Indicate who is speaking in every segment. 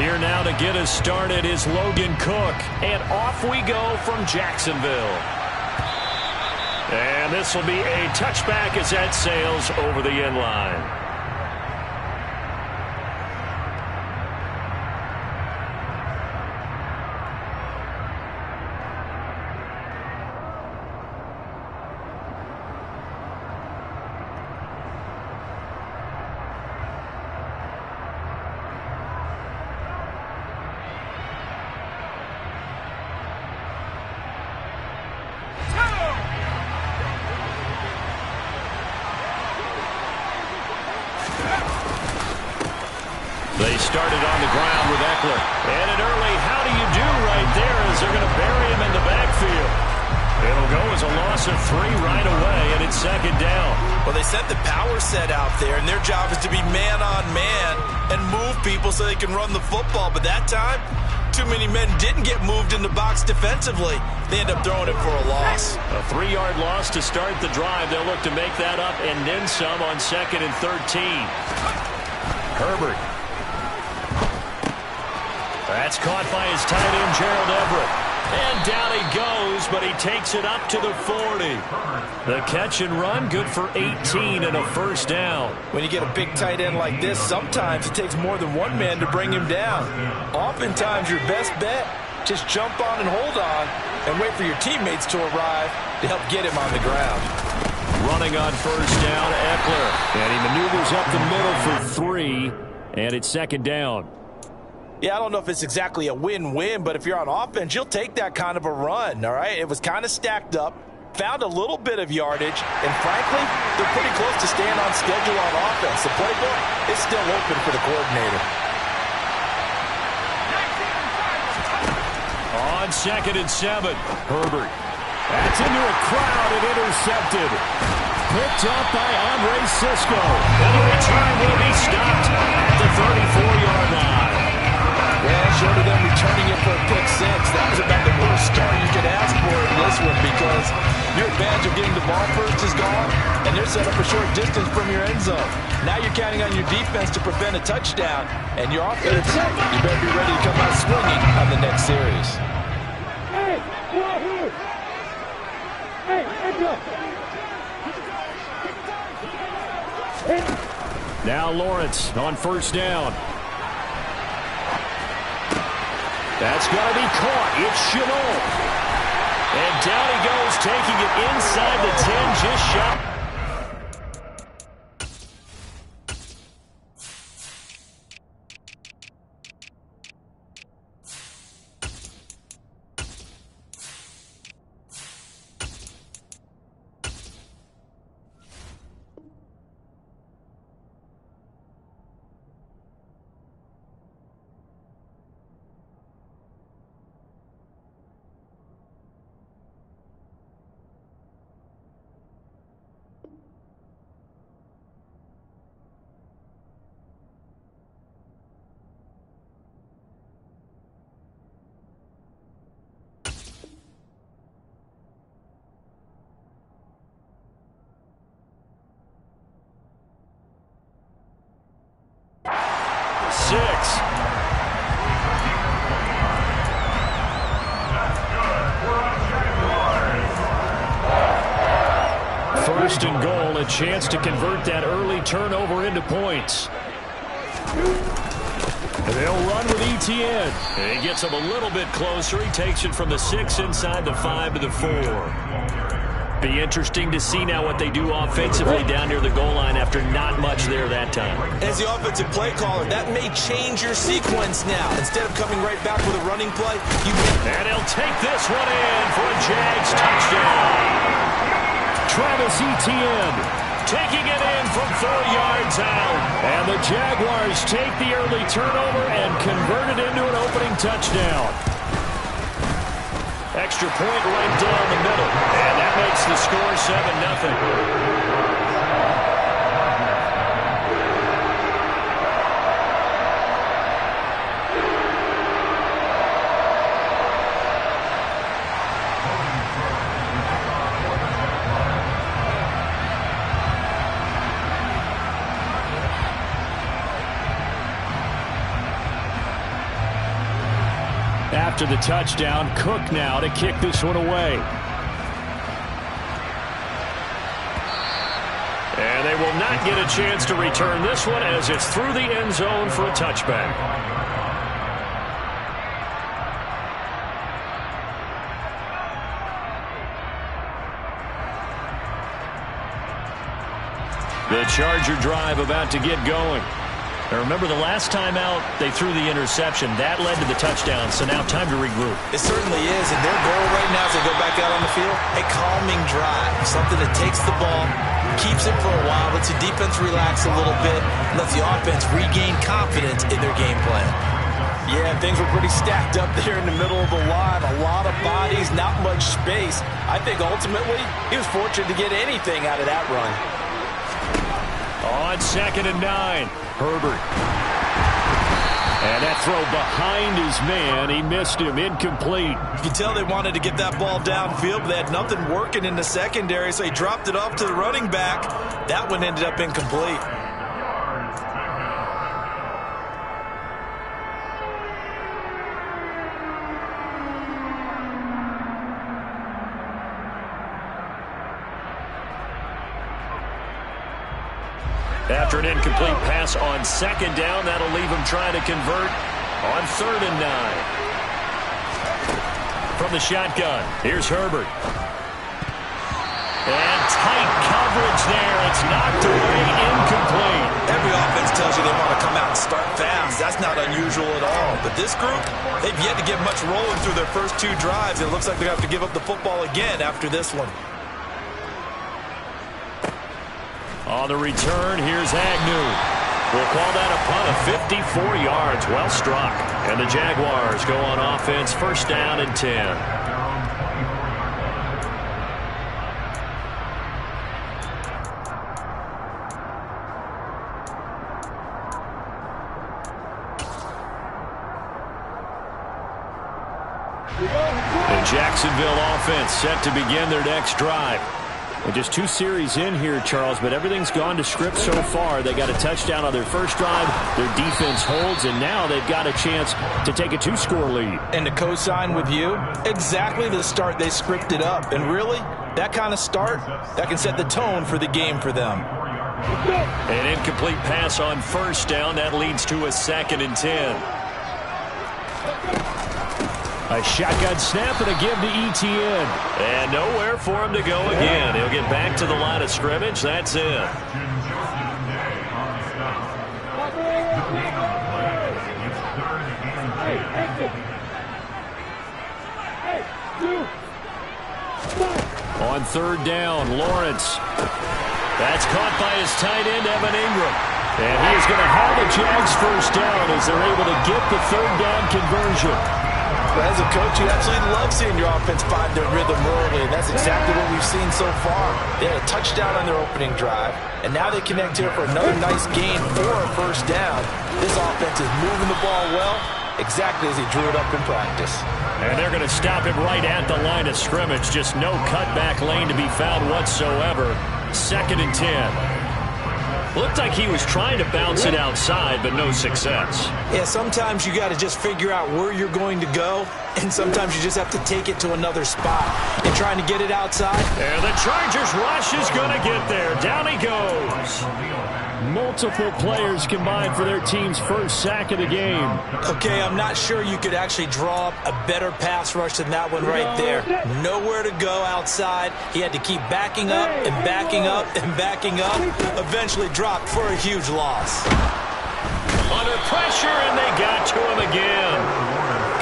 Speaker 1: Here now to get us started is Logan Cook. And off we go from Jacksonville. And this will be a touchback as that sails over the end line. They started on the ground with Eckler. And an early how do you do right there as they're going to bury him in the backfield. It'll go as a loss of 3 right away, and it's second down.
Speaker 2: Well, they sent the power set out there, and their job is to be man-on-man and move people so they can run the football. But that time, too many men didn't get moved in the box defensively. They end up throwing it for a loss.
Speaker 1: A 3-yard loss to start the drive. They'll look to make that up and then some on 2nd and 13. Herbert. That's caught by his tight end, Gerald Everett. And down he goes, but he takes it up to the 40. The catch and run, good for 18 and a first down.
Speaker 2: When you get a big tight end like this, sometimes it takes more than one man to bring him down. Oftentimes, your best bet, just jump on and hold on and wait for your teammates to arrive to help get him on the ground.
Speaker 1: Running on first down, Eckler. And he maneuvers up the middle for 3, and it's second down.
Speaker 2: Yeah, I don't know if it's exactly a win-win, but if you're on offense, you'll take that kind of a run, all right? It was kind of stacked up, found a little bit of yardage, and frankly, they're pretty close to staying on schedule on offense. The playbook is still open for the coordinator.
Speaker 1: On 2nd and 7, Herbert. That's into a crowd and intercepted. Picked up by Andre Sisco. And the return will be stopped at the 34-yard line.
Speaker 2: Well, short of them returning it for a pick 6, that was about the worst start you could ask for in this one because your advantage of getting the ball first is gone, and they're set up a short distance from your end zone. Now you're counting on your defense to prevent a touchdown, and your offense, you better be ready to come out swinging on the next series.
Speaker 1: Now Lawrence on first down. That's going to be caught. It's Chenault. And down he goes, taking it inside the 10, just shot. First and goal, a chance to convert that early turnover into points. And they'll run with Etienne. And he gets him a little bit closer. He takes it from the 6 inside the 5 to the 4. Be interesting to see now what they do offensively down near the goal line after not much there that time.
Speaker 2: As the offensive play caller, that may change your sequence now. Instead of coming right back with a running play,
Speaker 1: and he'll take this one in for a Jags touchdown. Travis Etienne taking it in from 4 yards out. And the Jaguars take the early turnover and convert it into an opening touchdown. Extra point right down the middle. And that makes the score 7-0. after the touchdown. Cook now to kick this one away. And they will not get a chance to return this one as it's through the end zone for a touchback. The Charger drive about to get going. Now remember, the last time out, they threw the interception. That led to the touchdown, so now time to regroup.
Speaker 2: It certainly is, and their goal right now as they go back out on the field, a calming drive, something that takes the ball, keeps it for a while, lets the defense relax a little bit, lets the offense regain confidence in their game plan. Yeah, things were pretty stacked up there in the middle of the line. A lot of bodies, not much space. I think ultimately he was fortunate to get anything out of that run.
Speaker 1: On 2nd and 9, Herbert. And that throw behind his man. He missed him. Incomplete.
Speaker 2: You can tell they wanted to get that ball downfield, but they had nothing working in the secondary, so he dropped it off to the running back. That one ended up incomplete.
Speaker 1: After an incomplete pass on 2nd down, that'll leave him trying to convert on 3rd and 9. From the shotgun, here's Herbert. And tight coverage there. It's knocked away, incomplete.
Speaker 2: Every offense tells you they want to come out and start fast. That's not unusual at all. But this group, they've yet to get much rolling through their first 2 drives. It looks like they're going to have to give up the football again after this one.
Speaker 1: On the return, here's Agnew. We'll call that a punt of 54 yards. Well struck. And the Jaguars go on offense, 1st down and 10. The Jacksonville offense set to begin their next drive. Well, just 2 series in here, Charles, but everything's gone to script so far. They got a touchdown on their first drive. Their defense holds, and now they've got a chance to take a 2-score lead.
Speaker 2: And to co-sign with you, exactly the start they scripted up. And really, that kind of start, that can set the tone for the game for them.
Speaker 1: An incomplete pass on 1st down. That leads to a 2nd and 10. A shotgun snap and a give to Etienne. And nowhere for him to go again. He'll get back to the line of scrimmage. That's it. On 3rd down, Lawrence. That's caught by his tight end, Evan Ingram. And he is going to have the Jags 1st down as they're able to get the 3rd down conversion.
Speaker 2: As a coach, you absolutely love seeing your offense find their rhythm early, and that's exactly what we've seen so far. They had a touchdown on their opening drive, and now they connect here for another nice gain for a 1st down. This offense is moving the ball well, exactly as he drew it up in practice.
Speaker 1: And they're going to stop him right at the line of scrimmage. Just no cutback lane to be found whatsoever. 2nd and 10. Looked like he was trying to bounce it outside, but no success.
Speaker 2: Yeah, sometimes you got to just figure out where you're going to go, and sometimes you just have to take it to another spot. And trying to get it outside.
Speaker 1: And the Chargers rush is going to get there. Down he goes. Multiple players combined for their team's 1st sack of the game.
Speaker 2: Okay, I'm not sure you could actually draw up a better pass rush than that one right there. Nowhere to go outside. He had to keep backing up and backing up and backing up. Eventually dropped for a huge loss.
Speaker 1: Under pressure, and they got to him again.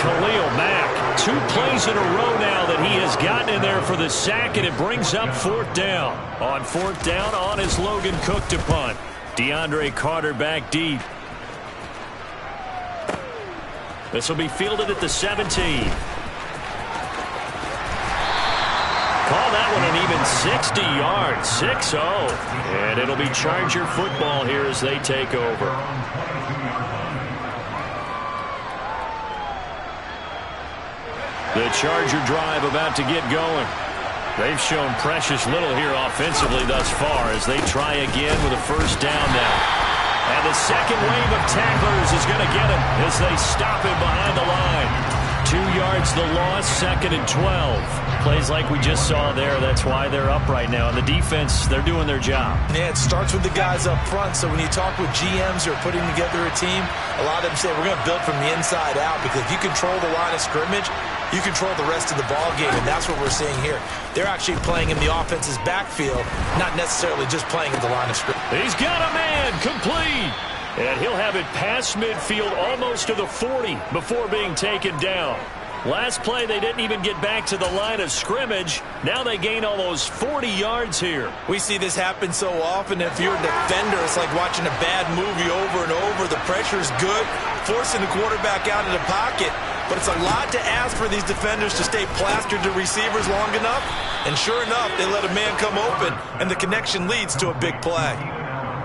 Speaker 1: Khalil Mack, 2 plays in a row now that he has gotten in there for the sack, and it brings up 4th down. On 4th down, on is Logan Cook to punt. DeAndre Carter back deep. This will be fielded at the 17. Call that one an even 60 yards, 6-0. And it'll be Charger football here as they take over. The Charger drive about to get going. They've shown precious little here offensively thus far as they try again with a 1st down now. And the second wave of tacklers is going to get him as they stop him behind the line. 2 yards the loss, 2nd and 12. Plays like we just saw there. That's why they're up right now. And the defense, they're doing their job.
Speaker 2: Yeah, it starts with the guys up front. So when you talk with GMs who are putting together a team, a lot of them say we're going to build from the inside out, because if you control the line of scrimmage, you control the rest of the ball game, and that's what we're seeing here. They're actually playing in the offense's backfield, not necessarily just playing at the line of scrimmage.
Speaker 1: He's got a man, complete. And he'll have it past midfield almost to the 40 before being taken down. Last play, they didn't even get back to the line of scrimmage. Now they gain almost 40 yards here.
Speaker 2: We see this happen so often. If you're a defender, it's like watching a bad movie over and over. The pressure's good, forcing the quarterback out of the pocket. But it's a lot to ask for these defenders to stay plastered to receivers long enough. And sure enough, they let a man come open, and the connection leads to a big play.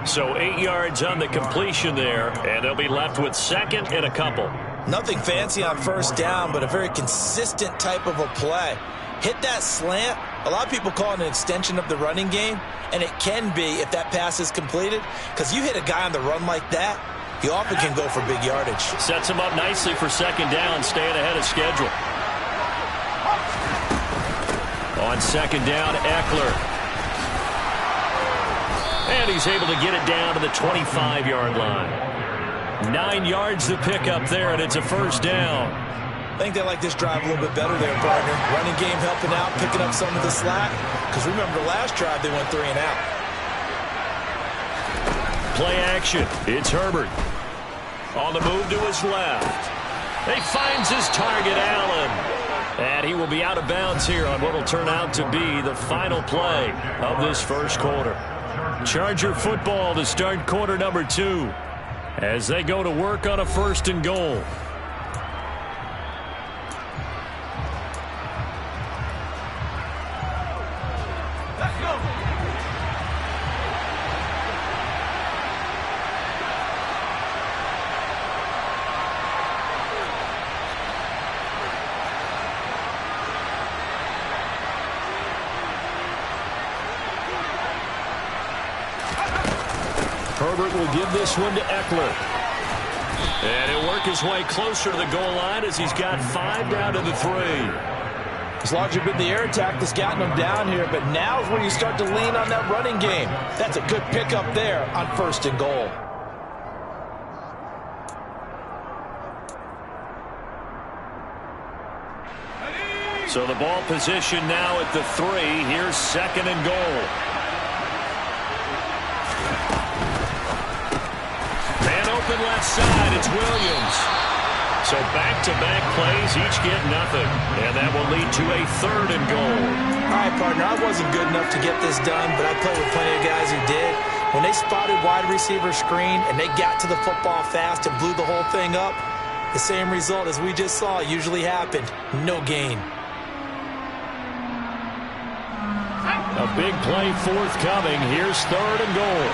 Speaker 1: So 8 yards on the completion there, and they'll be left with 2nd and a couple.
Speaker 2: Nothing fancy on first down, but a very consistent type of a play. Hit that slant. A lot of people call it an extension of the running game, and it can be if that pass is completed, because you hit a guy on the run like that, he often can go for big yardage.
Speaker 1: Sets him up nicely for 2nd down, staying ahead of schedule. On 2nd down, Eckler. And he's able to get it down to the 25-yard line. 9 yards to pick up there, and it's a first down.
Speaker 2: I think they like this drive a little bit better there, partner. Running game helping out, picking up some of the slack. Because remember, the last drive, they went 3 and out.
Speaker 1: Play action. It's Herbert. On the move to his left. He finds his target, Allen. And he will be out of bounds here on what will turn out to be the final play of this first quarter. Charger football to start quarter number 2 as they go to work on a 1st and goal.
Speaker 2: Let's go.
Speaker 1: Herbert will give this one to Eckler. And he'll work his way closer to the goal line as he's got 5 down to the 3.
Speaker 2: It's largely been the air attack that's gotten him down here, but now is where you start to lean on that running game. That's a good pickup there on 1st and goal.
Speaker 1: So the ball position now at the 3. Here's 2nd and goal. Open left side, it's Williams. So back-to-back plays, each get nothing. And that will lead to a 3rd and goal.
Speaker 2: All right, partner, I wasn't good enough to get this done, but I played with plenty of guys who did. When they spotted wide receiver screen and they got to the football fast and blew the whole thing up, the same result as we just saw usually happened. No gain.
Speaker 1: A big play forthcoming. Here's 3rd and goal.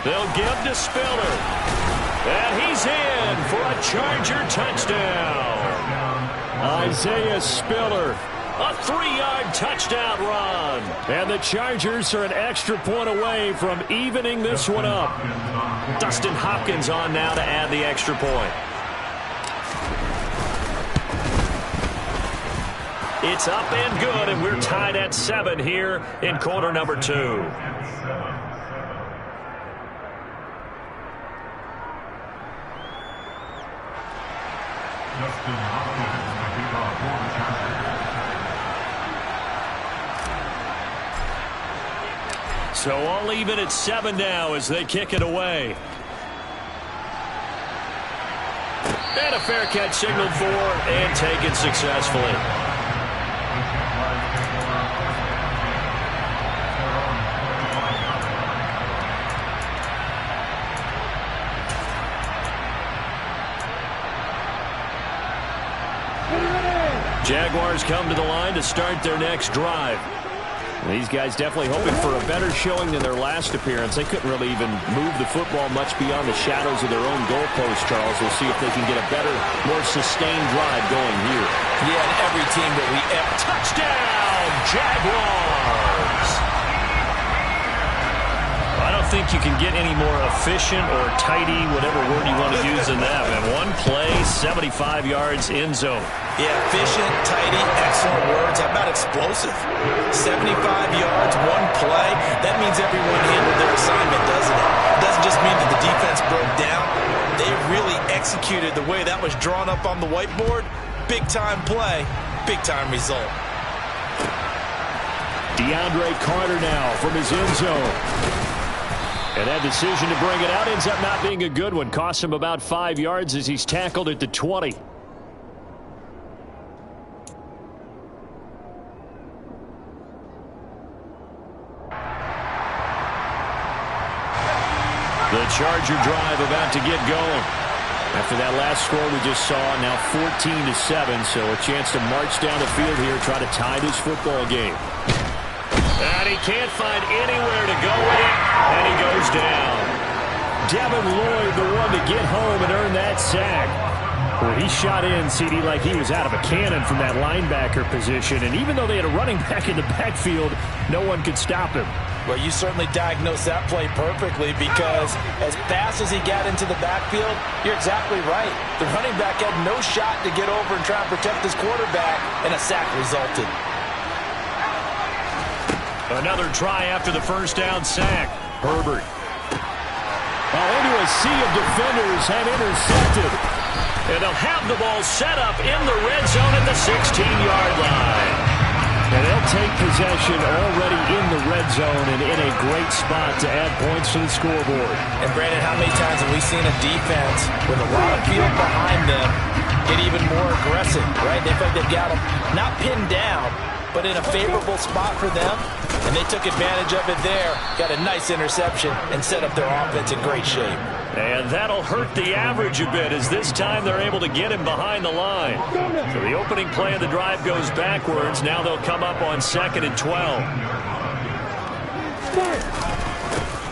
Speaker 1: They'll give to Spiller. And he's in for a Charger touchdown. Isaiah Spiller, a 3-yard touchdown run. And the Chargers are an extra point away from evening this one up. Dustin Hopkins on now to add the extra point. It's up and good, and we're tied at 7 here in quarter number 2. So all even at 7 now as they kick it away. And a fair catch signaled for and taken successfully. Jaguars come to the line to start their next drive. These guys definitely hoping for a better showing than their last appearance. They couldn't really even move the football much beyond the shadows of their own goalpost, Charles. We'll see if they can get a better, more sustained drive going here.
Speaker 2: Yeah, and every team that we ever...
Speaker 1: Touchdown, Jaguars! I don't don't think you can get any more efficient or tidy, whatever word you want to use in that. And one play, 75 yards in zone.
Speaker 2: Yeah, efficient, tidy, excellent words. How about explosive? 75 yards, one play. That means everyone handled their assignment, doesn't it? It doesn't just mean that the defense broke down. They really executed the way that was drawn up on the whiteboard. Big-time play, big-time result.
Speaker 1: DeAndre Carter now from his end zone. And that decision to bring it out ends up not being a good one. Costs him about 5 yards as he's tackled at the 20. The Charger drive about to get going. After that last score we just saw, now 14-7, so a chance to march down the field here, try to tie this football game. And he can't find anywhere to go with it, and he goes down. Devin Lloyd, the one to get home and earn that sack. Well, he shot in, CD, like he was out of a cannon from that linebacker position, and even though they had a running back in the backfield, no one could stop him.
Speaker 2: Well, you certainly diagnosed that play perfectly because as fast as he got into the backfield, you're exactly right. The running back had no shot to get over and try and protect his quarterback, and a sack resulted.
Speaker 1: Another try after the first down sack. Herbert. Into a sea of defenders have intercepted. And they'll have the ball set up in the red zone at the 16-yard line. And they'll take possession already in the red zone and in a great spot to add points to the scoreboard.
Speaker 2: And, Brandon, how many times have we seen a defense with a lot of field behind them get even more aggressive, right? They feel like they've got them not pinned down, but in a favorable spot for them, and they took advantage of it there, got a nice interception, and set up their offense in great shape.
Speaker 1: And that'll hurt the average a bit as this time they're able to get him behind the line. So the opening play of the drive goes backwards. Now they'll come up on 2nd and 12.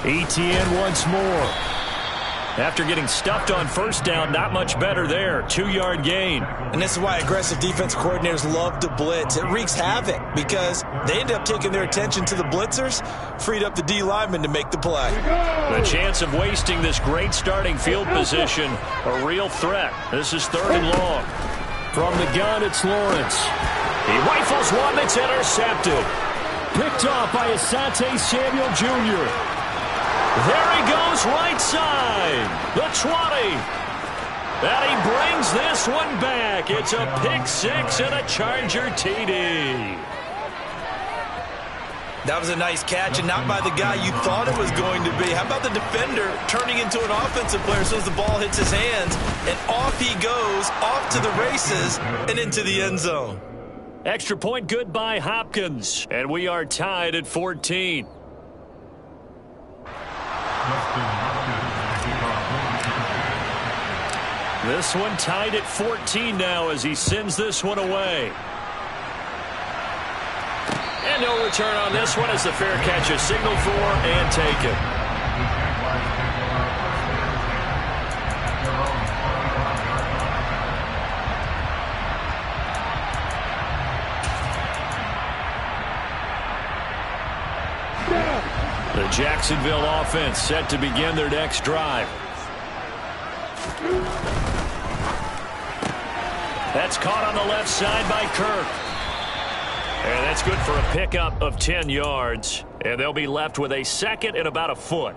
Speaker 1: Etienne once more. After getting stuffed on first down, not much better there. 2-yard gain.
Speaker 2: And this is why aggressive defense coordinators love to blitz. It wreaks havoc because they end up taking their attention to the blitzers, freed up the D lineman to make the play.
Speaker 1: The chance of wasting this great starting field position, a real threat. This is 3rd and long. From the gun, it's Lawrence. He rifles one that's intercepted. Picked off by Asante Samuel Jr. There he goes, right side, the 20. And he brings this one back. It's a pick six and a Charger TD.
Speaker 2: That was a nice catch, and not by the guy you thought it was going to be. How about the defender turning into an offensive player as soon as the ball hits his hands, and off he goes, off to the races, and into the end zone.
Speaker 1: Extra point good by Hopkins, and we are tied at 14. This one tied at 14 now as he sends this one away. And no return on this one as the fair catch is signaled for and taken. The Jacksonville offense set to begin their next drive. That's caught on the left side by Kirk. And that's good for a pickup of 10 yards. And they'll be left with a 2nd and about a foot.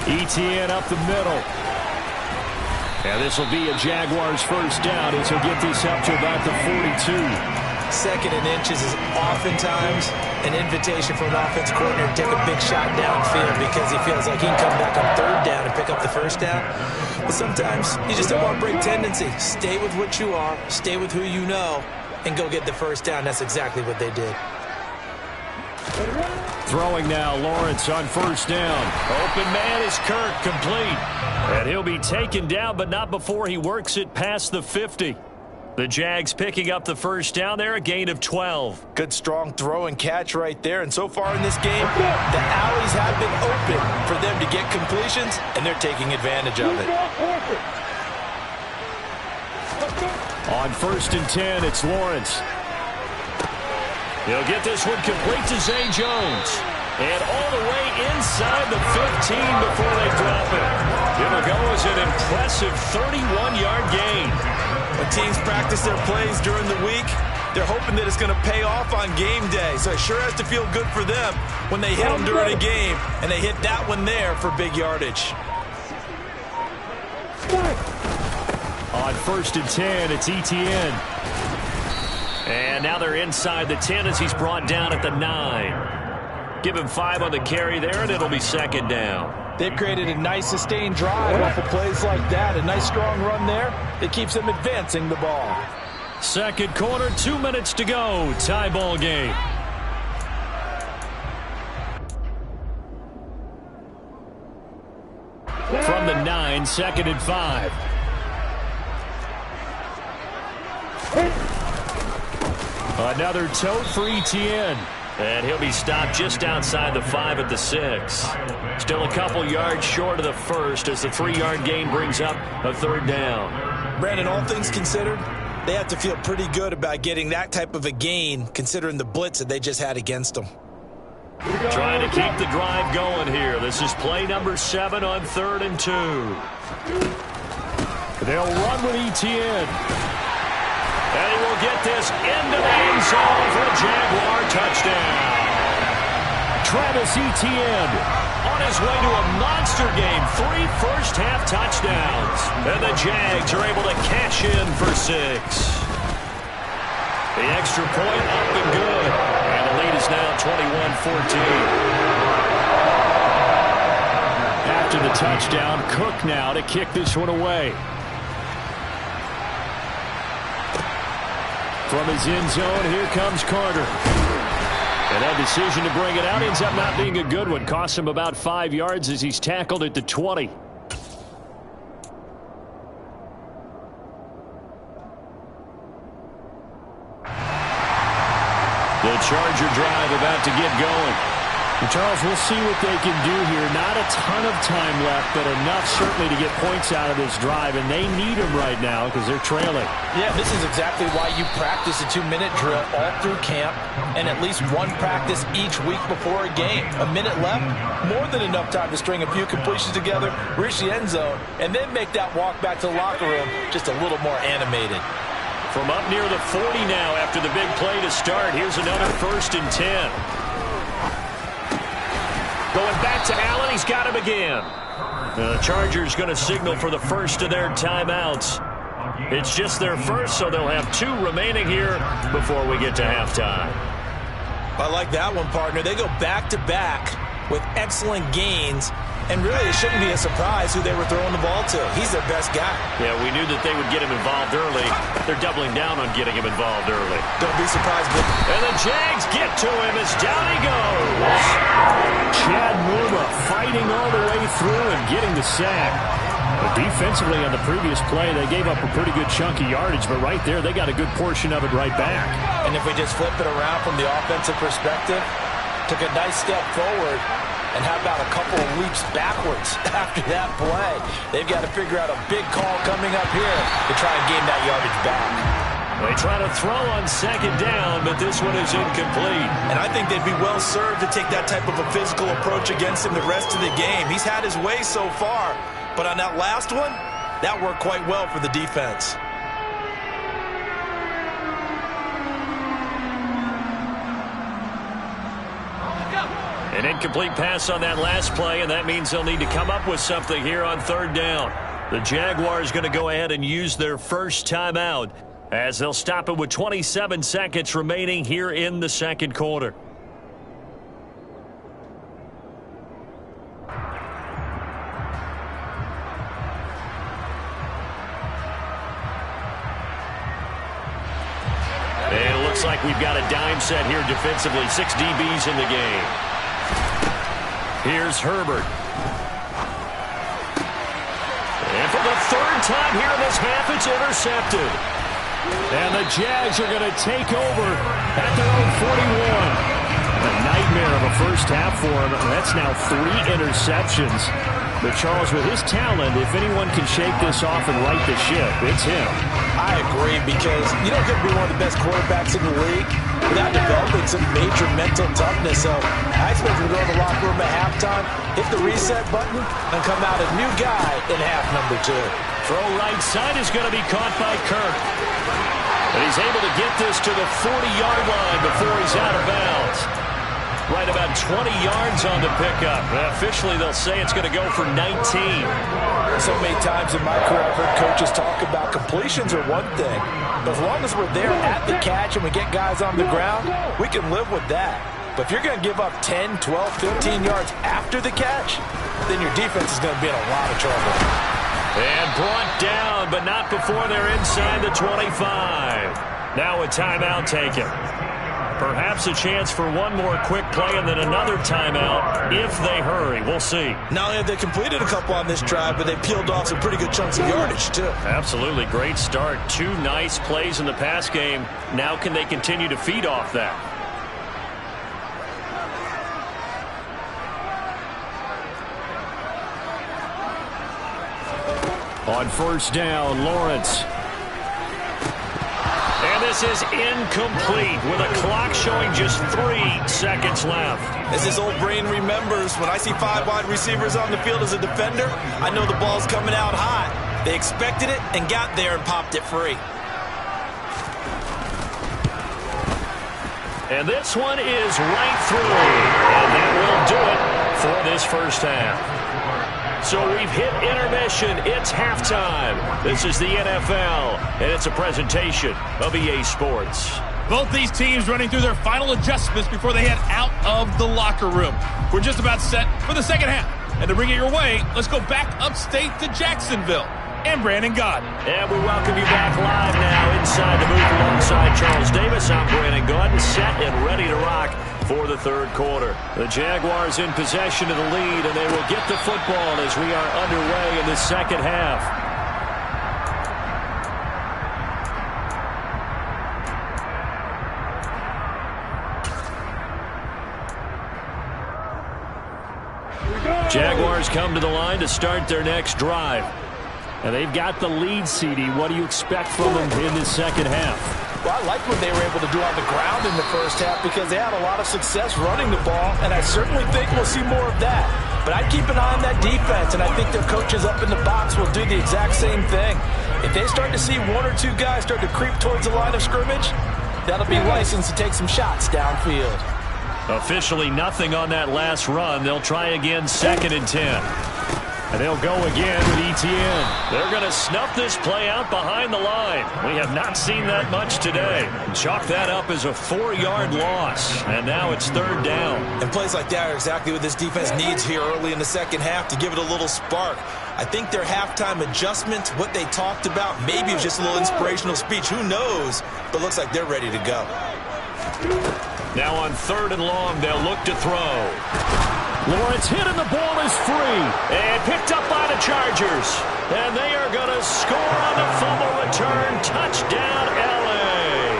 Speaker 1: Etienne up the middle. And this will be a Jaguars first down as he'll get this up to about the 42.
Speaker 2: 2nd and inches is oftentimes an invitation for an offense coordinator to take a big shot downfield because he feels like he can come back on 3rd down and pick up the first down. But sometimes you just don't want to break tendency. Stay with what you are, stay with who you know, and go get the first down. That's exactly what they did.
Speaker 1: Throwing now, Lawrence on first down. Open man is Kirk, complete. And he'll be taken down, but not before he works it past the 50. The Jags picking up the first down there, a gain of 12.
Speaker 2: Good, strong throw and catch right there. And so far in this game, the alleys have been open for them to get completions, and they're taking advantage of it.
Speaker 1: On 1st and 10, it's Lawrence. He'll get this one complete to Zay Jones. And all the way inside the 15 before they drop it. It'll go as an impressive 31-yard gain.
Speaker 2: When teams practice their plays during the week, they're hoping that it's going to pay off on game day. So it sure has to feel good for them when they hit them during a game, and they hit that one there for big yardage.
Speaker 1: On 1st and 10, it's Etienne. And now they're inside the 10 as he's brought down at the 9. Give him 5 on the carry there, and it'll be 2nd down.
Speaker 2: They've created a nice sustained drive off of plays like that. A nice strong run there that keeps them advancing the ball.
Speaker 1: 2nd quarter, 2 minutes to go. Tie ball game. From the 9, 2nd and 5. Another tote for Etienne. And he'll be stopped just outside the 5 at the 6. Still a couple yards short of the first as the 3-yard gain brings up a 3rd down.
Speaker 2: Brandon, all things considered, they have to feel pretty good about getting that type of a gain considering the blitz that they just had against them.
Speaker 1: Trying to keep the drive going here. This is play number 7 on 3rd and 2. They'll run with Etienne. And he will get this into the end zone for a Jaguar touchdown. Travis Etienne on his way to a monster game. 3 first-half touchdowns. And the Jags are able to cash in for 6. The extra point up and good. And the lead is now 21-14. After the touchdown, Cook now to kick this one away. From his end zone, here comes Carter. And that decision to bring it out ends up not being a good one. Costs him about 5 yards as he's tackled at the 20. The Charger drive about to get going. And Charles, we'll see what they can do here. Not a ton of time left, but enough certainly to get points out of this drive. And they need them right now because they're trailing.
Speaker 2: Yeah, this is exactly why you practice a 2-minute drill all through camp and at least one practice each week before a game. A minute left, more than enough time to string a few completions together, reach the end zone, and then make that walk back to the locker room just a little more animated.
Speaker 1: From up near the 40 now after the big play to start, here's another 1st and 10. Going back to Allen, he's got him again. The Chargers going to signal for the first of their timeouts. It's just their first, so they'll have 2 remaining here before we get to halftime.
Speaker 2: I like that one, partner. They go back-to-back with excellent gains, and really it shouldn't be a surprise who they were throwing the ball to. He's their best guy.
Speaker 1: Yeah, we knew that they would get him involved early. They're doubling down on getting him involved early.
Speaker 2: Don't be surprised.
Speaker 1: And the Jags get to him as down he goes. Chad Muma fighting all the way through and getting the sack. But defensively on the previous play, they gave up a pretty good chunk of yardage, but right there they got a good portion of it right back.
Speaker 2: And if we just flip it around from the offensive perspective, took a nice step forward, and how about a couple of leaps backwards after that play? They've got to figure out a big call coming up here to try and gain that yardage back.
Speaker 1: They try to throw on 2nd down, but this one is incomplete.
Speaker 2: And I think they'd be well served to take that type of a physical approach against him the rest of the game. He's had his way so far, but on that last one, that worked quite well for the defense.
Speaker 1: An incomplete pass on that last play, and that means they'll need to come up with something here on 3rd down. The Jaguars going to go ahead and use their first timeout as they'll stop it with 27 seconds remaining here in the 2nd quarter. And it looks like we've got a dime set here defensively. 6 DBs in the game. Here's Herbert. And for the 3rd time here in this half, it's intercepted. And the Jags are going to take over at their own 41. A nightmare of a first half for him. That's now 3 interceptions. But Charles, with his talent, if anyone can shake this off and right the ship, it's him.
Speaker 2: I agree, because you don't get to be one of the best quarterbacks in the league without developing some major mental toughness. So I expect him to go in the locker room at halftime, hit the reset button, and come out a new guy in half number 2.
Speaker 1: Throw right side is going to be caught by Kirk. And he's able to get this to the 40-yard line before he's out of bounds. Right about 20 yards on the pickup. Officially, they'll say it's going to go for 19.
Speaker 2: So many times in my career, I've heard coaches talk about completions are one thing. But as long as we're there at the catch and we get guys on the ground, we can live with that. But if you're going to give up 10, 12, 15 yards after the catch, then your defense is going to be in a lot of trouble.
Speaker 1: And brought down, but not before they're inside the 25. Now a timeout taken. Perhaps a chance for one more quick play and then another timeout if they hurry. We'll see.
Speaker 2: Not only have they completed a couple on this drive, but they peeled off some pretty good chunks of yardage, too.
Speaker 1: Absolutely. Great start. 2 nice plays in the pass game. Now can they continue to feed off that? On first down, Lawrence. And this is incomplete with a clock showing just 3 seconds left.
Speaker 2: As his old brain remembers, when I see 5 wide receivers on the field as a defender, I know the ball's coming out hot. They expected it and got there and popped it free.
Speaker 1: And this one is right through. And that will do it for this first half. So we've hit intermission. It's halftime. This is the NFL, and it's a presentation of EA Sports.
Speaker 3: Both these teams running through their final adjustments before they head out of the locker room. We're just about set for the second half. And to bring it your way, let's go back upstate to Jacksonville. And Brandon Gaudin.
Speaker 1: And we welcome you back live now inside the booth alongside Charles Davis. I'm Brandon Gaudin, set and ready to rock for the third quarter. The Jaguars in possession of the lead, and they will get the football as we are underway in the second half. Jaguars come to the line to start their next drive. And they've got the lead, CD. What do you expect from them in the second half?
Speaker 2: Well, I like what they were able to do on the ground in the first half because they had a lot of success running the ball, and I certainly think we'll see more of that. But I'd keep an eye on that defense, and I think their coaches up in the box will do the exact same thing. If they start to see 1 or 2 guys start to creep towards the line of scrimmage, that'll be licensed to take some shots downfield.
Speaker 1: Officially nothing on that last run. They'll try again, 2nd and 10. And they'll go again with Etienne. They're going to snuff this play out behind the line. We have not seen that much today. Chalk that up as a 4-yard loss. And now it's 3rd down.
Speaker 2: And plays like that are exactly what this defense needs here early in the second half to give it a little spark. I think their halftime adjustment, what they talked about, maybe it was just a little inspirational speech. Who knows? But looks like they're ready to go.
Speaker 1: Now on 3rd and long, they'll look to throw. Lawrence hit and the ball is free. And picked up by the Chargers. And they are going to score on the fumble return. Touchdown, L.A.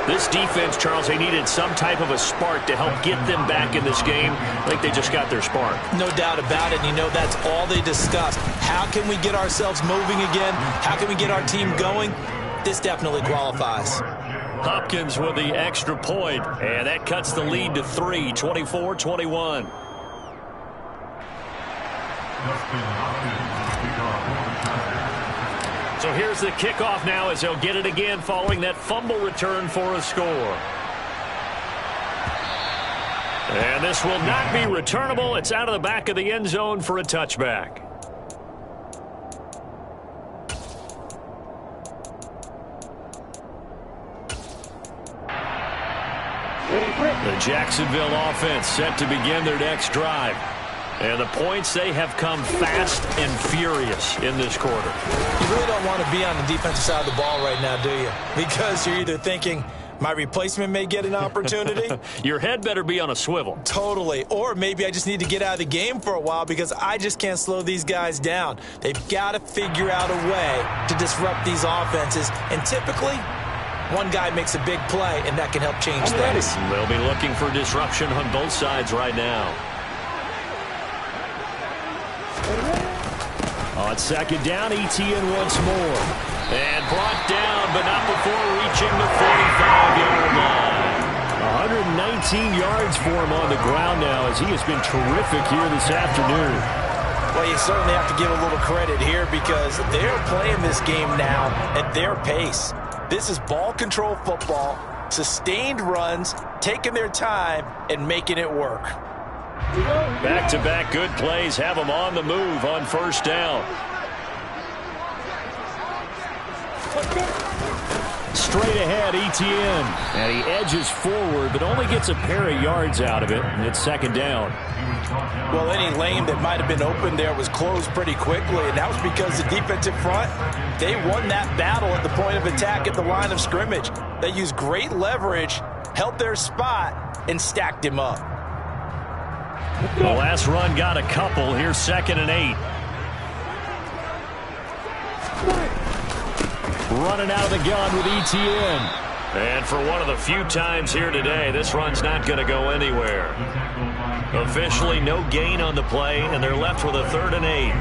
Speaker 1: This defense, Charles, they needed some type of a spark to help get them back in this game. I think they just got their spark.
Speaker 2: No doubt about it. And you know, that's all they discussed. How can we get ourselves moving again? How can we get our team going? This definitely qualifies.
Speaker 1: Hopkins with the extra point, and that cuts the lead to 3, 24-21. So here's the kickoff now as they'll get it again following that fumble return for a score. And this will not be returnable. It's out of the back of the end zone for a touchback. The Jacksonville offense set to begin their next drive. And the points, they have come fast and furious in this quarter.
Speaker 2: You really don't want to be on the defensive side of the ball right now, do you? Because you're either thinking, My replacement may get an opportunity.
Speaker 1: Your head better be on a swivel.
Speaker 2: Totally. Or maybe I just need to get out of the game for a while because I just can't slow these guys down. They've got to figure out a way to disrupt these offenses. And typically, one guy makes a big play, and that can help change things.
Speaker 1: They'll be looking for disruption on both sides right now. On second down, ETN once more. And brought down, but not before reaching the 45-yard line. 119 yards for him on the ground now as he has been terrific here this afternoon.
Speaker 2: Well, you certainly have to give a little credit here because they're playing this game now at their pace. This is ball control football, sustained runs, taking their time, and making it work.
Speaker 1: Back-to-back good plays have them on the move on first down. Straight ahead, ETN. And he edges forward, but only gets a pair of yards out of it, and it's second down.
Speaker 2: Well, any lane that might have been open there was closed pretty quickly, and that was because the defensive front, they won that battle at the point of attack at the line of scrimmage. They used great leverage, held their spot, and stacked him up.
Speaker 1: The last run got a couple. Here's 2nd and 8. Running out of the gun with ETN. And for one of the few times here today, this run's not going to go anywhere. Officially no gain on the play, and they're left with a 3rd and 8.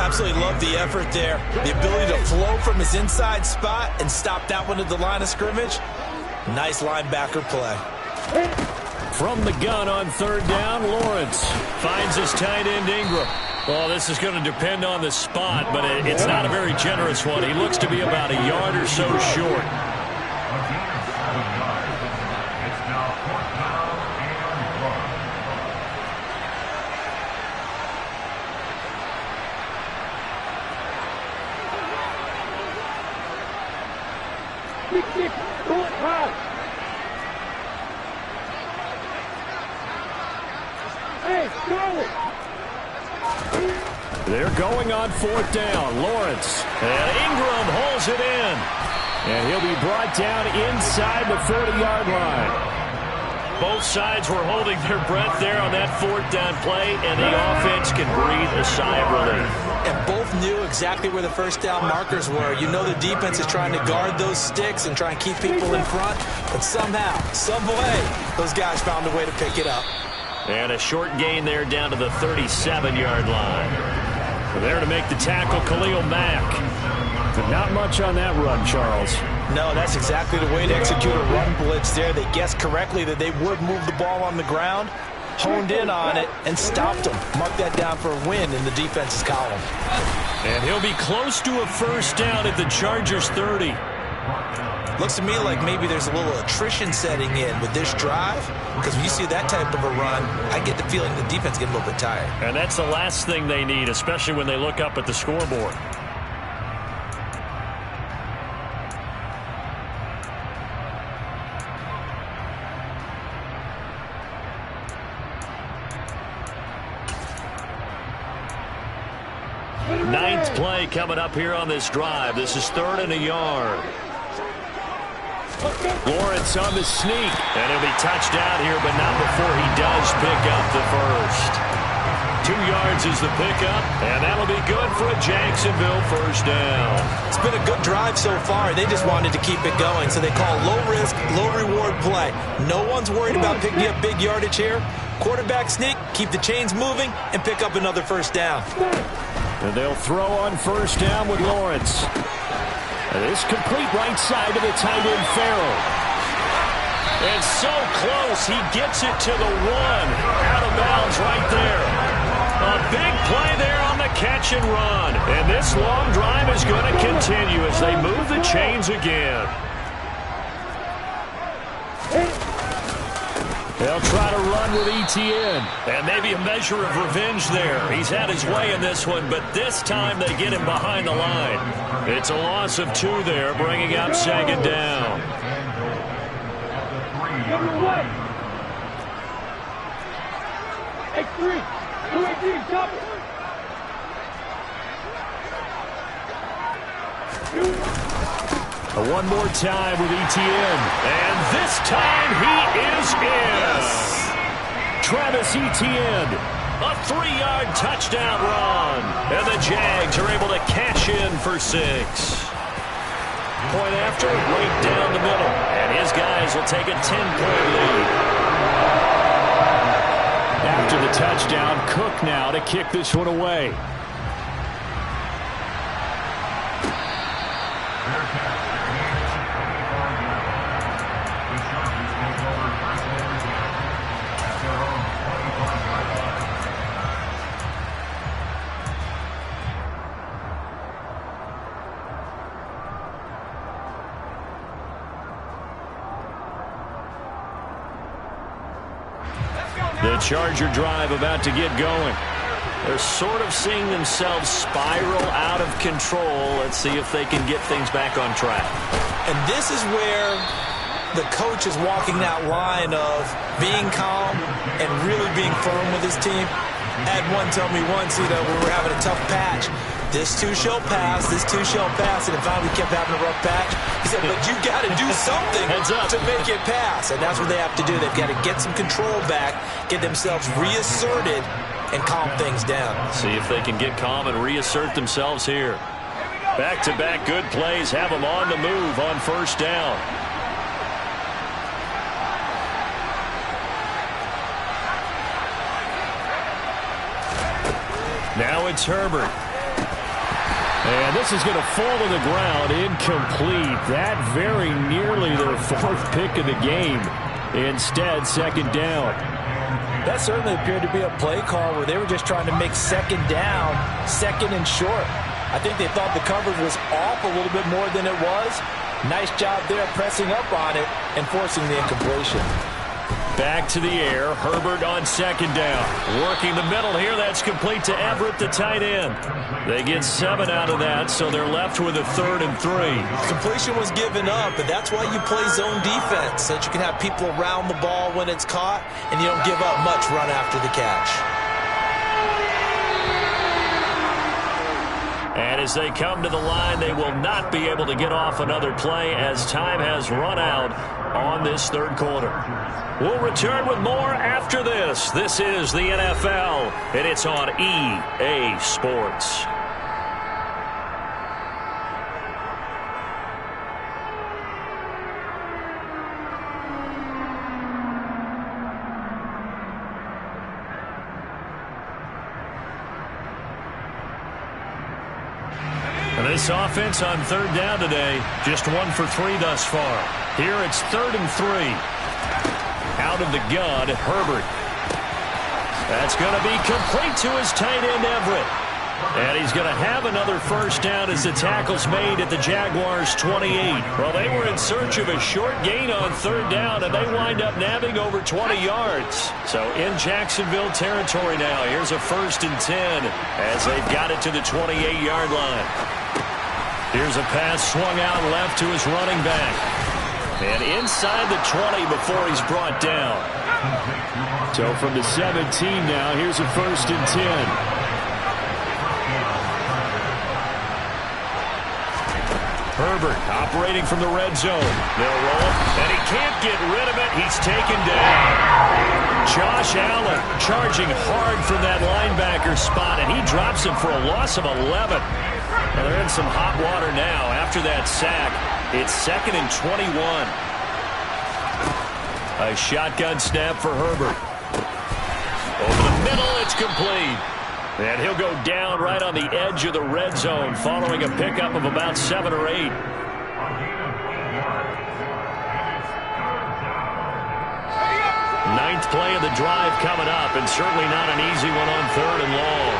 Speaker 2: Absolutely love the effort there. The ability to flow from his inside spot and stop that one at the line of scrimmage. Nice linebacker play.
Speaker 1: From the gun on 3rd down, Lawrence finds his tight end Ingram. Well, this is going to depend on the spot, but it's not a very generous one. He looks to be about a yard or so short. They're going on 4th down. Lawrence. And Ingram holds it in. And he'll be brought down inside the 40-yard line. Both sides were holding their breath there on that 4th down play, and the offense can breathe a sigh of relief.
Speaker 2: And both knew exactly where the first down markers were. You know the defense is trying to guard those sticks and try and keep people in front. But somehow, some way, those guys found a way to pick it up.
Speaker 1: And a short gain there down to the 37-yard line. There to make the tackle, Khalil Mack. But not much on that run, Charles.
Speaker 2: No, that's exactly the way to execute a run blitz there. They guessed correctly that they would move the ball on the ground, honed in on it, and stopped them. Mark that down for a win in the defense's column.
Speaker 1: And he'll be close to a first down at the Chargers' 30.
Speaker 2: Looks to me like maybe there's a little attrition setting in with this drive, because when you see that type of a run, I get the feeling the defense getting a little bit tired.
Speaker 1: And that's the last thing they need, especially when they look up at the scoreboard. Ninth play coming up here on this drive. This is 3rd and a yard. Lawrence on the sneak, and he'll be touched out here, but not before he does pick up the first. 2 yards is the pickup, and that'll be good for a Jacksonville first down.
Speaker 2: It's been a good drive so far. They just wanted to keep it going, so they call low-risk, low-reward play. No one's worried about picking up big yardage here. Quarterback sneak, keep the chains moving, and pick up another first down.
Speaker 1: And they'll throw on first down with Lawrence. This complete right side to the tight end Farrell. And so close, he gets it to the 1. Out of bounds right there. A big play there on the catch and run. And this long drive is going to continue as they move the chains again. They'll try to run with ETN. And maybe a measure of revenge there. He's had his way in this one, but this time they get him behind the line. It's a loss of 2 there, bringing out 2nd down. One more time with Etienne. And this time he is in. Yes. Travis Etienne, a 3-yard touchdown run. And the Jags are able to cash in for 6. Point after, right down the middle. And his guys will take a 10-point lead. After the touchdown, Cook now to kick this one away. The Charger drive about to get going. They're sort of seeing themselves spiral out of control. Let's see if they can get things back on track.
Speaker 2: And this is where the coach is walking that line of being calm and really being firm with his team. I had one tell me once, when we were having a tough patch, this too shall pass, this too shall pass, and finally we kept having a rough patch. He said, but you got to do something to make it pass, and that's what they have to do. They've got to get some control back, get themselves reasserted, and calm things down.
Speaker 1: See if they can get calm and reassert themselves here. Back-to-back good plays have them on the move on first down. Now it's Herbert. And this is going to fall to the ground, incomplete. That very nearly their 4th pick of the game. Instead, second down.
Speaker 2: That certainly appeared to be a play call where they were just trying to make second down, second and short. I think they thought the coverage was off a little bit more than it was. Nice job there pressing up on it and forcing the incompletion.
Speaker 1: Back to the air. Herbert on second down. Working the middle here. That's complete to Everett, the tight end. They get 7 out of that, so they're left with a 3rd and 3.
Speaker 2: Completion was given up, but that's why you play zone defense, so that you can have people around the ball when it's caught, and you don't give up much run after the catch.
Speaker 1: And as they come to the line, they will not be able to get off another play as time has run out on this 3rd quarter. We'll return with more after this. This is the NFL, and it's on EA Sports. And this offense on 3rd down today, just 1 for 3 thus far. Here it's 3rd and 3. Out of the gun, Herbert. That's going to be complete to his tight end, Everett. And he's going to have another first down as the tackle's made at the Jaguars' 28. Well, they were in search of a short gain on 3rd down, and they wind up nabbing over 20 yards. So in Jacksonville territory now, here's a 1st and 10 as they've got it to the 28-yard line. Here's a pass swung out left to his running back. And inside the 20 before he's brought down. So from the 17 now, here's a 1st and 10. Herbert operating from the red zone. They'll roll it, and he can't get rid of it. He's taken down. Josh Allen charging hard from that linebacker spot, and he drops him for a loss of 11. Well, they're in some hot water now after that sack. It's 2nd and 21. A shotgun snap for Herbert. Over the middle, it's complete. And he'll go down right on the edge of the red zone following a pickup of about 7 or 8. Ninth play of the drive coming up, and certainly not an easy one on 3rd and long.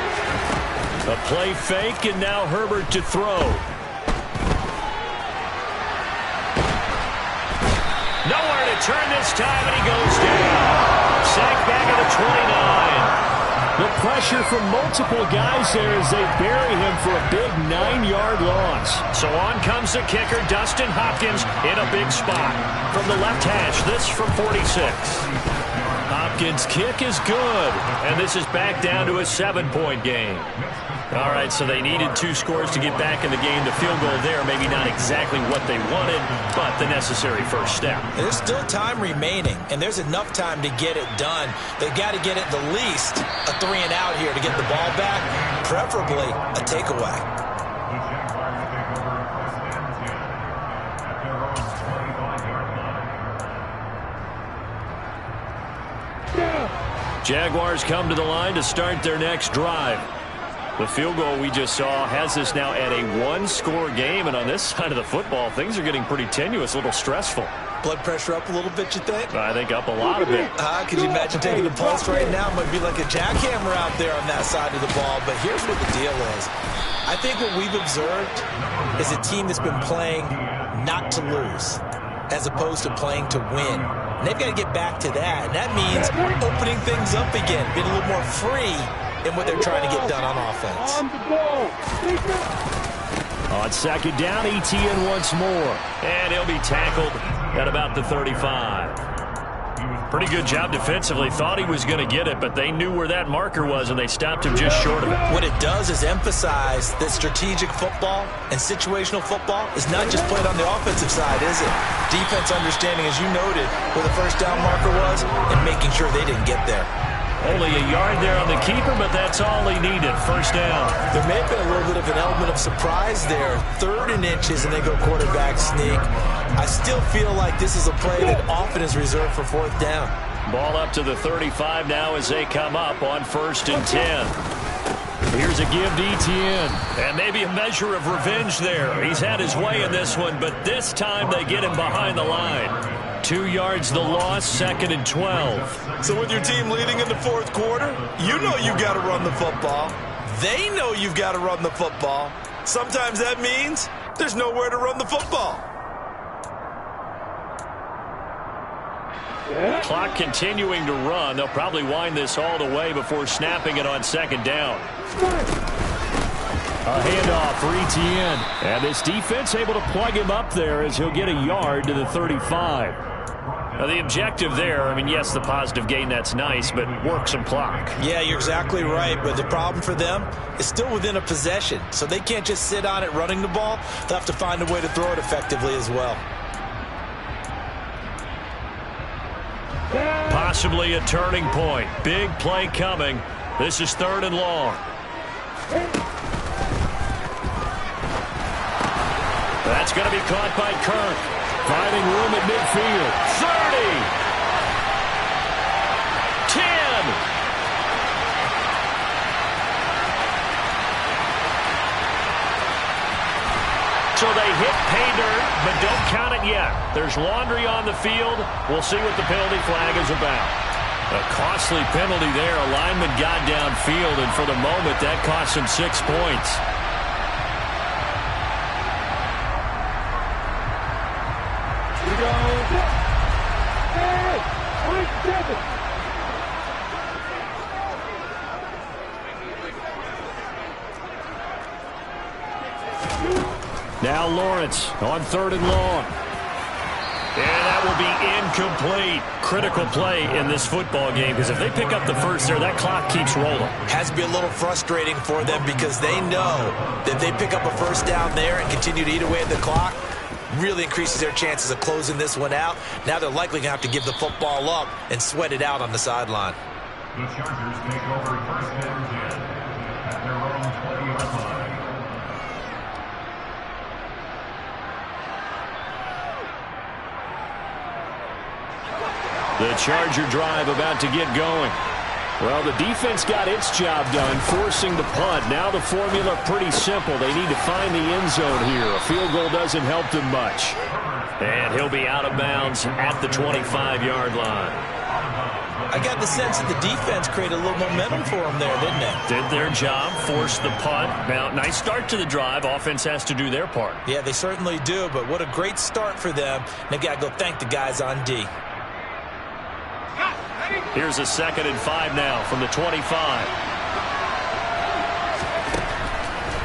Speaker 1: A play fake, and now Herbert to throw. Nowhere to turn this time, and he goes down. Sacked back at the 29. The pressure from multiple guys there as they bury him for a big 9-yard loss. So on comes the kicker, Dustin Hopkins, in a big spot. From the left hash, this from 46. Hopkins' kick is good, and this is back down to a 7-point game. All right, so they needed 2 scores to get back in the game. The field goal there, maybe not exactly what they wanted, but the necessary first step.
Speaker 2: There's still time remaining, and there's enough time to get it done. They've got to get it the least a 3-and-out here to get the ball back, preferably a takeaway.
Speaker 1: Jaguars come to the line to start their next drive. The field goal we just saw has us now at a 1-score game, and on this side of the football, things are getting pretty tenuous, a little stressful.
Speaker 2: Blood pressure up a little bit, you think?
Speaker 1: I think up a lot of it.
Speaker 2: Could you imagine taking the pulse right now? It might be like a jackhammer out there on that side of the ball, but here's what the deal is. I think what we've observed is a team that's been playing not to lose as opposed to playing to win. And they've got to get back to that, and that means opening things up again, being a little more free in what they're trying to get done on offense.
Speaker 1: On second down, ETN once more. And he'll be tackled at about the 35. Pretty good job defensively. Thought he was going to get it, but they knew where that marker was, and they stopped him just short of it.
Speaker 2: What it does is emphasize that strategic football and situational football is not just played on the offensive side, is it? Defense understanding, as you noted, where the first down marker was and making sure they didn't get there.
Speaker 1: Only a yard there on the keeper, but that's all he needed. First down.
Speaker 2: There may have been a little bit of an element of surprise there. 3rd and inches, and they go quarterback sneak. I still feel like this is a play that often is reserved for 4th down.
Speaker 1: Ball up to the 35 now as they come up on 1st and 10. Here's a give to ETN. And maybe a measure of revenge there. He's had his way in this one, but this time they get him behind the line. 2 yards the loss, 2nd and 12.
Speaker 2: So with your team leading in the 4th quarter, you know you've got to run the football. They know you've got to run the football. Sometimes that means there's nowhere to run the football.
Speaker 1: Clock continuing to run. They'll probably wind this all the way before snapping it on 2nd down. A handoff for ETN. And this defense able to plug him up there as he'll get a yard to the 35. Now the objective there, I mean, yes, the positive gain, that's nice, but work some clock.
Speaker 2: Yeah, you're exactly right, but the problem for them is still within a possession, so they can't just sit on it running the ball. They'll have to find a way to throw it effectively as well.
Speaker 1: Possibly a turning point. Big play coming. This is 3rd and long. That's going to be caught by Kirk. Finding room at midfield. 30. 10. So they hit pay dirt, but don't count it yet. There's laundry on the field. We'll see what the penalty flag is about. A costly penalty there. A lineman got downfield, and for the moment, that cost him 6 points. Now Lawrence on 3rd and long. And that will be incomplete. Critical play in this football game, because if they pick up the first there, that clock keeps rolling.
Speaker 2: Has to be a little frustrating for them because they know that if they pick up a first down there and continue to eat away at the clock, really increases their chances of closing this one out. Now they're likely going to have to give the football up and sweat it out on the sideline.
Speaker 4: The Chargers take over 1st and 10 at their own 20-yard line.
Speaker 1: The Charger drive about to get going. Well, the defense got its job done, forcing the punt. Now the formula pretty simple. They need to find the end zone here. A field goal doesn't help them much. And he'll be out of bounds at the 25-yard line.
Speaker 2: I got the sense that the defense created a little momentum for them there, didn't they?
Speaker 1: Did their job, forced the punt. Now, nice start to the drive. Offense has to do their part.
Speaker 2: Yeah, they certainly do, but what a great start for them. They've got to go thank the guys on D.
Speaker 1: Here's a 2nd and 5 now from the 25.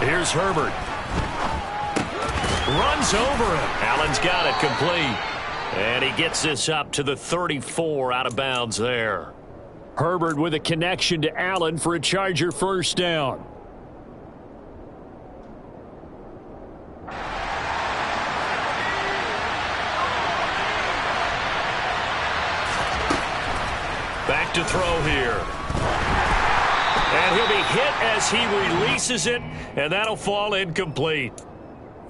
Speaker 1: Here's Herbert. Runs over him. Allen's got it complete. And he gets this up to the 34, out of bounds there. Herbert with a connection to Allen for a Charger first down. Back to throw here. And he'll be hit as he releases it, and that'll fall incomplete.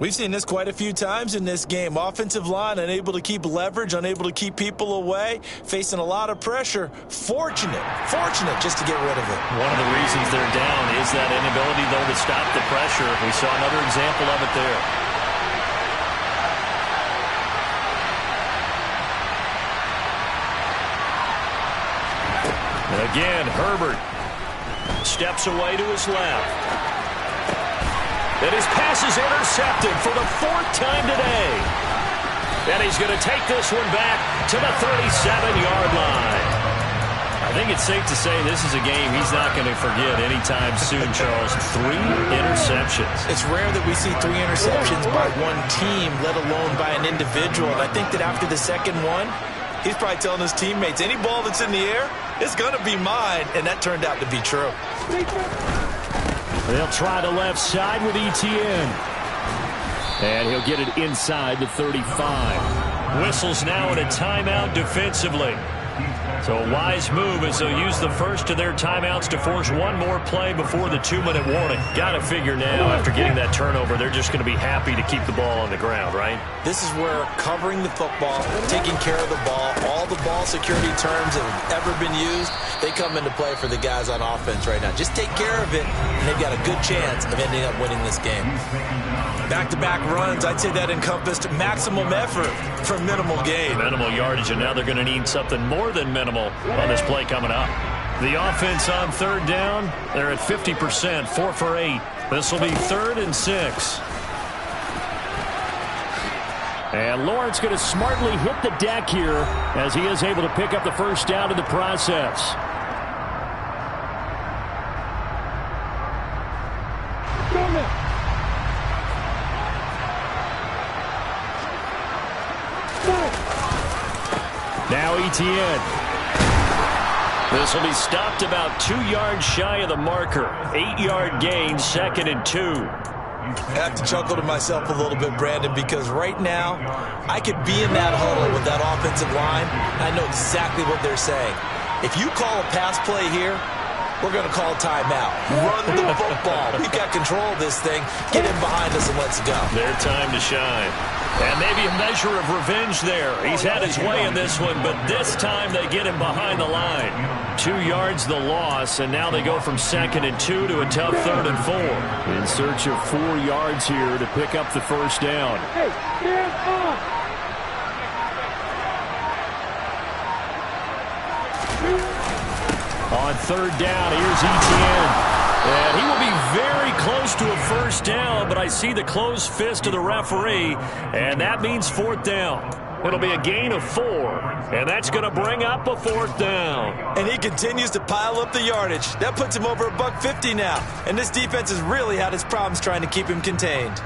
Speaker 2: We've seen this quite a few times in this game. Offensive line unable to keep leverage, unable to keep people away, facing a lot of pressure. Fortunate just to get rid of it.
Speaker 1: One of the reasons they're down is that inability, though, to stop the pressure. We saw another example of it there. And again, Herbert steps away to his left. And his pass is intercepted for the 4th time today. And he's going to take this one back to the 37-yard line. I think it's safe to say this is a game he's not going to forget anytime soon, Charles. 3 interceptions.
Speaker 2: It's rare that we see 3 interceptions by one team, let alone by an individual. And I think that after the second one, he's probably telling his teammates, any ball that's in the air, it's going to be mine. And that turned out to be true.
Speaker 1: They'll try the left side with Etienne. And he'll get it inside the 35. Whistles now in a timeout defensively. So a wise move as they'll use the first of their timeouts to force one more play before the 2-minute warning. Got to figure now, after getting that turnover, they're just going to be happy to keep the ball on the ground, right?
Speaker 2: This is where covering the football, taking care of the ball, all the ball security terms that have ever been used, they come into play for the guys on offense right now. Just take care of it, and they've got a good chance of ending up winning this game. Back-to-back runs, I'd say that encompassed maximum effort for minimal gain.
Speaker 1: Minimal yardage, and now they're going to need something more than minimal on this play coming up. The offense on 3rd down, they're at 50%, 4 for 8. This will be 3rd and 6. And Lawrence going to smartly hit the deck here as he is able to pick up the first down in the process. Now Etienne. This will be stopped about 2 yards shy of the marker. 8-yard gain, 2nd and 2.
Speaker 2: I have to chuckle to myself a little bit, Brandon, because right now I could be in that huddle with that offensive line. I know exactly what they're saying. If you call a pass play here, we're going to call timeout. Run the football. We've got control of this thing. Get in behind us and let's go.
Speaker 1: Their time to shine. And maybe a measure of revenge there. He's had his way in this one, but this time they get him behind the line. 2 yards the loss, and now they go from 2nd and 2 to a tough 3rd and 4. In search of 4 yards here to pick up the first down.
Speaker 5: Hey, stand up!
Speaker 1: On 3rd down, here's Etienne. And he will be very close to a first down, but I see the closed fist of the referee, and that means 4th down. It'll be a gain of 4, and that's going to bring up a 4th down.
Speaker 2: And he continues to pile up the yardage. That puts him over $150 now, and this defense has really had its problems trying to keep him contained.